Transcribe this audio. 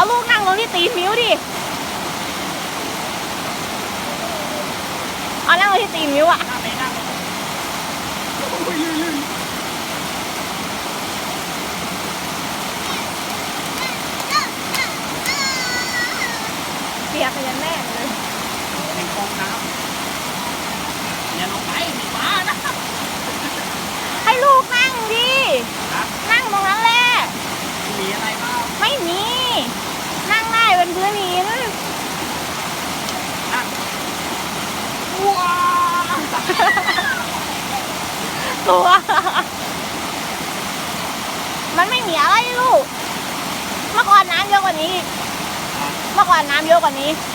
ลูกนั่งลงที่ตีนมิ้วดิเอานั่งลงที่ตีนมิ้วอะนั่งเลยนั่งเลยเปียกกันยันแน่เลย ในฟองน้ำอย่าลงไปมีฟ้านะ ให้ลูกนั่งดิ ครับ นั่งตรงนั้นแหละ มีอะไรบ้าง ไม่มี นั่งได้บนพื้นหิน นั่งว้าว ตัว มันไม่มีอะไรลูก เมื่อก่อนน้ำเยอะกว่านี้ เมื่อก่อนน้ำเยอะกว่านี้ เ